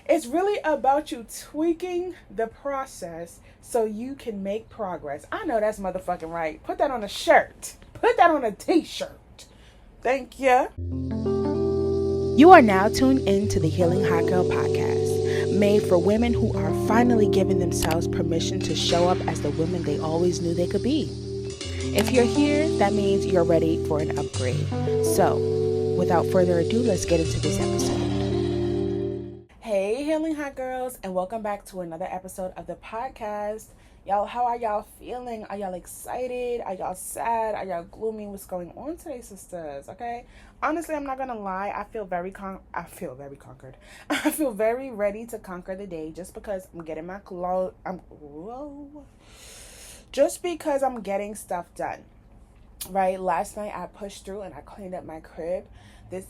It's really about you tweaking the process so you can make progress. I know that's motherfucking right. Put that on a shirt. Put that on a t-shirt. Thank you. You are now tuned in to the Healing Hot Girl podcast, made for women who are finally giving themselves permission to show up as the women they always knew they could be. If you're here, that means you're ready for an upgrade. So, without further ado, let's get into this episode. Hey, Healing Hot Girls, and welcome back to another episode of the podcast. Y'all, how are y'all feeling? Are y'all excited? Are y'all sad? Are y'all gloomy? What's going on today, sisters? Okay. Honestly, I'm not gonna lie. I feel very conquered. I feel very ready to conquer the day just because I'm getting my clothes. Just because I'm getting stuff done. Right? Last night I pushed through and I cleaned up my crib. This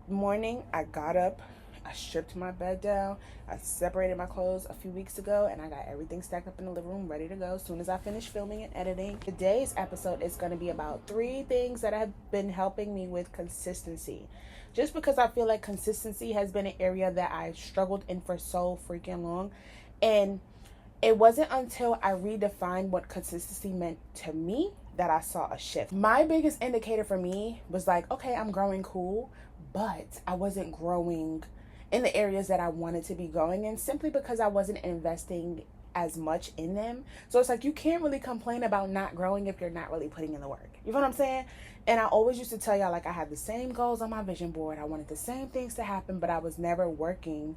morning I got up. I stripped my bed down. I separated my clothes a few weeks ago, and I got everything stacked up in the living room ready to go as soon as I finish filming and editing. Today's episode is going to be about 3 things that have been helping me with consistency. Just because I feel like consistency has been an area that I struggled in for so freaking long. And it wasn't until I redefined what consistency meant to me that I saw a shift. My biggest indicator for me was like, okay, I'm growing cool, but I wasn't growing in the areas that I wanted to be going in simply because I wasn't investing as much in them. So it's like, you can't really complain about not growing if you're not really putting in the work. You know what I'm saying? And I always used to tell y'all, like, I had the same goals on my vision board. I wanted the same things to happen, but I was never working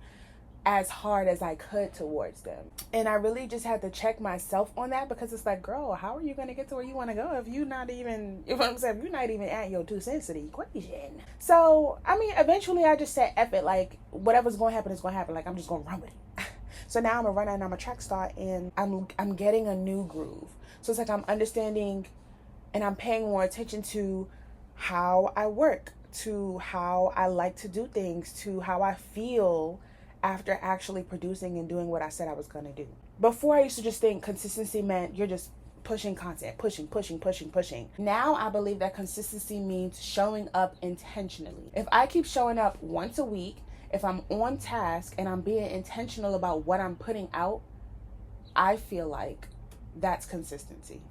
as hard as I could towards them. And I really just had to check myself on that, because it's like, girl, how are you going to get to where you want to go if you're not even, you know what I'm saying, if you're not even at your 2 cents to the equation. So, I mean, eventually I just said, F it, like, whatever's going to happen is going to happen. Like, I'm just going to run with it. So now I'm a runner and I'm a track star, and I'm getting a new groove. So it's like I'm understanding and I'm paying more attention to how I work, to how I like to do things, to how I feel after actually producing and doing what I said I was going to do. Before, I used to just think consistency meant you're just pushing content, pushing. Now I believe that consistency means showing up intentionally. If I keep showing up once a week, if I'm on task and I'm being intentional about what I'm putting out, I feel like that's consistency.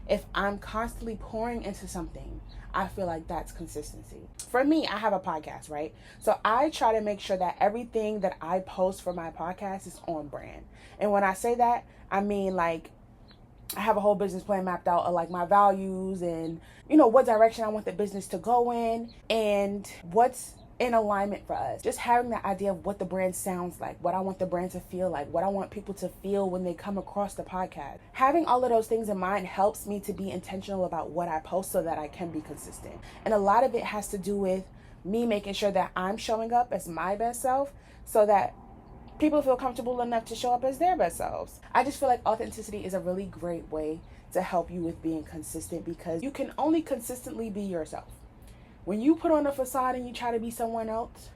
If I'm constantly pouring into something, I feel like that's consistency. For me, I have a podcast, right? So I try to make sure that everything that I post for my podcast is on brand. And when I say that, I mean, like, I have a whole business plan mapped out of, like, my values and, you know, what direction I want the business to go in and what's in alignment for us. Just having the idea of what the brand sounds like, what I want the brand to feel like, what I want people to feel when they come across the podcast. Having all of those things in mind helps me to be intentional about what I post so that I can be consistent. And a lot of it has to do with me making sure that I'm showing up as my best self so that people feel comfortable enough to show up as their best selves. I just feel like authenticity is a really great way to help you with being consistent, because you can only consistently be yourself. When you put on a facade and you try to be someone else,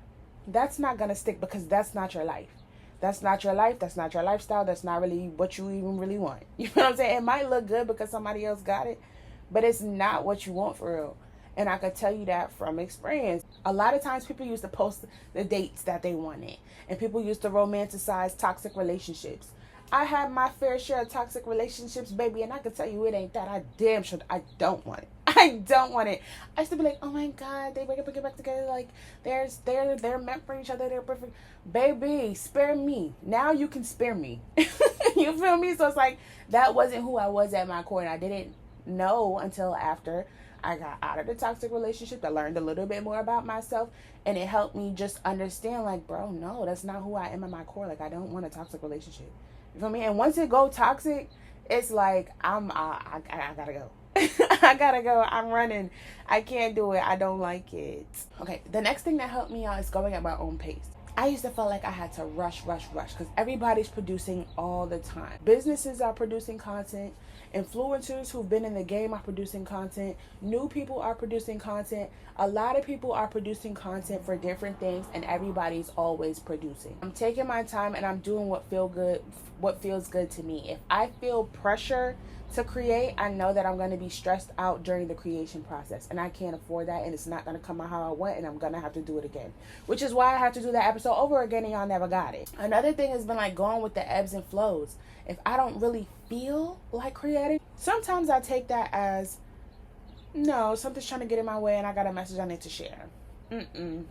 that's not going to stick, because that's not your life. That's not your life. That's not your lifestyle. That's not really what you even really want. You know what I'm saying? It might look good because somebody else got it, but it's not what you want for real. And I could tell you that from experience. A lot of times people used to post the dates that they wanted, and people used to romanticize toxic relationships. I had my fair share of toxic relationships, baby, and I can tell you it ain't that. I don't want it. I don't want it. I used to be like, oh my God, they break up and get back together. Like, they're meant for each other. They're perfect. Baby, spare me. Now you can spare me. You feel me? So it's like, that wasn't who I was at my core, and I didn't know until after I got out of the toxic relationship. I learned a little bit more about myself, and it helped me just understand, like, bro, no, that's not who I am at my core. Like, I don't want a toxic relationship. You feel me? And once it go toxic, it's like, I gotta go. I gotta go. I'm running. I can't do it. I don't like it. Okay, the next thing that helped me out is going at my own pace. I used to feel like I had to rush because everybody's producing all the time. Businesses are producing content. Influencers who've been in the game are producing content. New people are producing content. A lot of people are producing content for different things, and everybody's always producing. I'm taking my time and I'm doing what feels good to me. If I feel pressure to create, I know that I'm going to be stressed out during the creation process, and I can't afford that, and it's not going to come out how I want, and I'm going to have to do it again, which is why I have to do that episode over again, and y'all never got it. Another thing has been like going with the ebbs and flows. If I don't really feel like creating, sometimes I take that as, no, something's trying to get in my way and I got a message I need to share.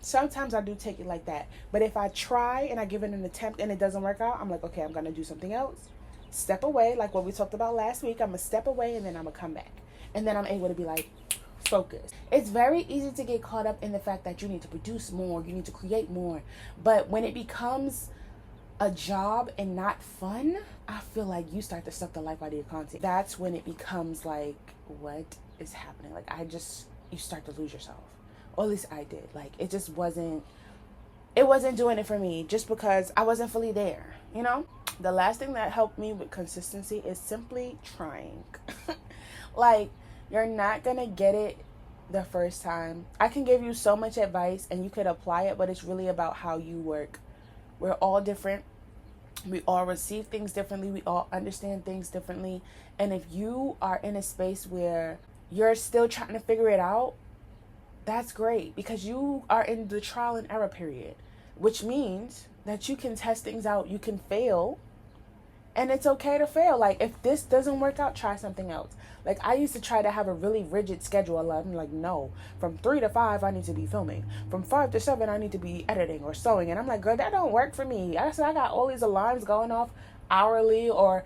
Sometimes I do take it like that. But if I try and I give it an attempt and it doesn't work out, I'm like, okay, I'm going to do something else. Step away, like what we talked about last week. I'm going to step away and then I'm going to come back. And then I'm able to be like, focus. It's very easy to get caught up in the fact that you need to produce more, you need to create more. But when it becomes a job and not fun, I feel like you start to suck the life out of your content. That's when it becomes like, what is happening? Like, you start to lose yourself. Or at least I did. Like, it wasn't doing it for me just because I wasn't fully there, you know? The last thing that helped me with consistency is simply trying. Like, you're not gonna get it the first time. I can give you so much advice and you could apply it, but it's really about how you work. We're all different. We all receive things differently. We all understand things differently. And if you are in a space where you're still trying to figure it out, that's great, because you are in the trial and error period, which means that you can test things out. You can fail, and it's okay to fail. Like, if this doesn't work out, try something else. Like, I used to try to have a really rigid schedule. I'm like, no, from 3 to 5, I need to be filming. From 5 to 7, I need to be editing or sewing. And I'm like, girl, that don't work for me. I said, I got all these alarms going off hourly or,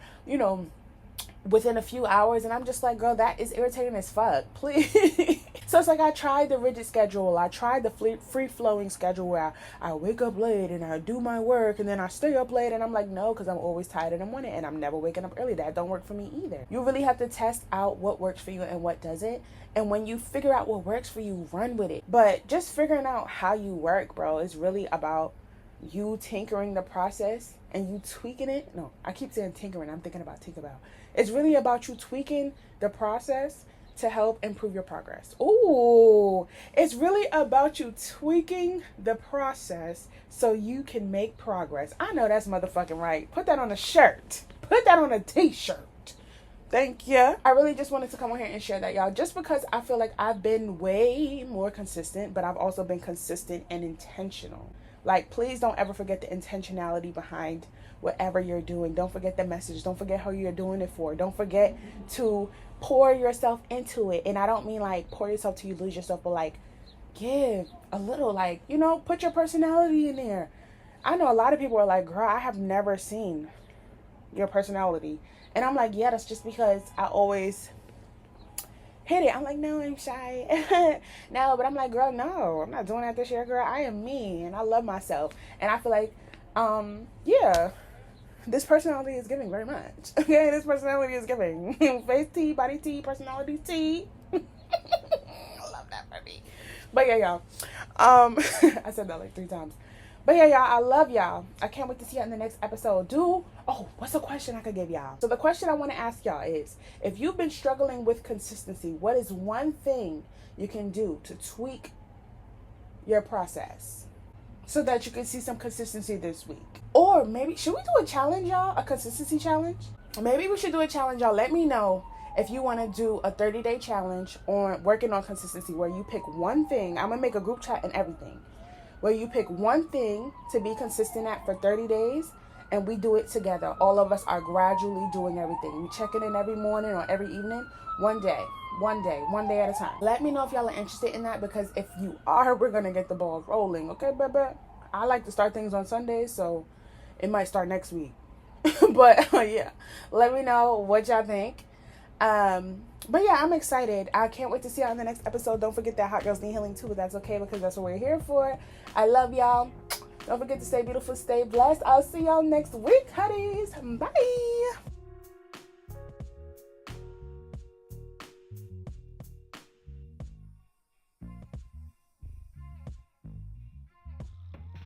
within a few hours. And I'm just like, girl, that is irritating as fuck. Please. So it's like, I tried the rigid schedule. I tried the free-flowing schedule where I wake up late and I do my work and then I stay up late. And I'm like, no, because I'm always tired in the morning and I'm never waking up early. That don't work for me either. You really have to test out what works for you and what doesn't. And when you figure out what works for you, run with it. But just figuring out how you work, bro, is really about you tinkering the process and you tweaking it. No, I keep saying tinkering. I'm thinking about Tinkerbell. It's really about you tweaking the process to help improve your progress. Ooh, it's really about you tweaking the process so you can make progress. I know that's motherfucking right. Put that on a shirt. Put that on a t-shirt. Thank you. I really just wanted to come on here and share that, y'all, just because I feel like I've been way more consistent, but I've also been consistent and intentional. Like, please don't ever forget the intentionality behind whatever you're doing. Don't forget the message. Don't forget who you're doing it for. Don't forget to pour yourself into it. And I don't mean like pour yourself till you lose yourself, but like give a little, like, put your personality in there. I know a lot of people are like, girl, I have never seen your personality. And I'm like, yeah, that's just because I always hit it. I'm like, no, I'm shy. No, but I'm like, girl, no, I'm not doing that this year, girl. I am me and I love myself. And I feel like, yeah, this personality is giving very much. Okay, this personality is giving. Face T, body T, personality T. I love that for me. But yeah, y'all. I said that like 3 times. But yeah, y'all, I love y'all. I can't wait to see y'all in the next episode. What's a question I could give y'all? So the question I want to ask y'all is, if you've been struggling with consistency, what is one thing you can do to tweak your process so that you can see some consistency this week? Or maybe, should we do a challenge, y'all? A consistency challenge? Maybe we should do a challenge, y'all. Let me know if you want to do a 30-day challenge on working on consistency, where you pick one thing. I'm going to make a group chat and everything, where you pick one thing to be consistent at for 30 days, and we do it together. All of us are gradually doing everything. We check it in every morning or every evening, one day at a time. Let me know if y'all are interested in that, because if you are, we're going to get the ball rolling. Okay, baby? I like to start things on Sundays, so it might start next week. But yeah, let me know what y'all think. But yeah, I'm excited. I can't wait to see y'all in the next episode. Don't forget that Hot Girls need healing too, but that's okay, because that's what we're here for. I love y'all. Don't forget to stay beautiful, stay blessed. I'll see y'all next week, hotties. Bye.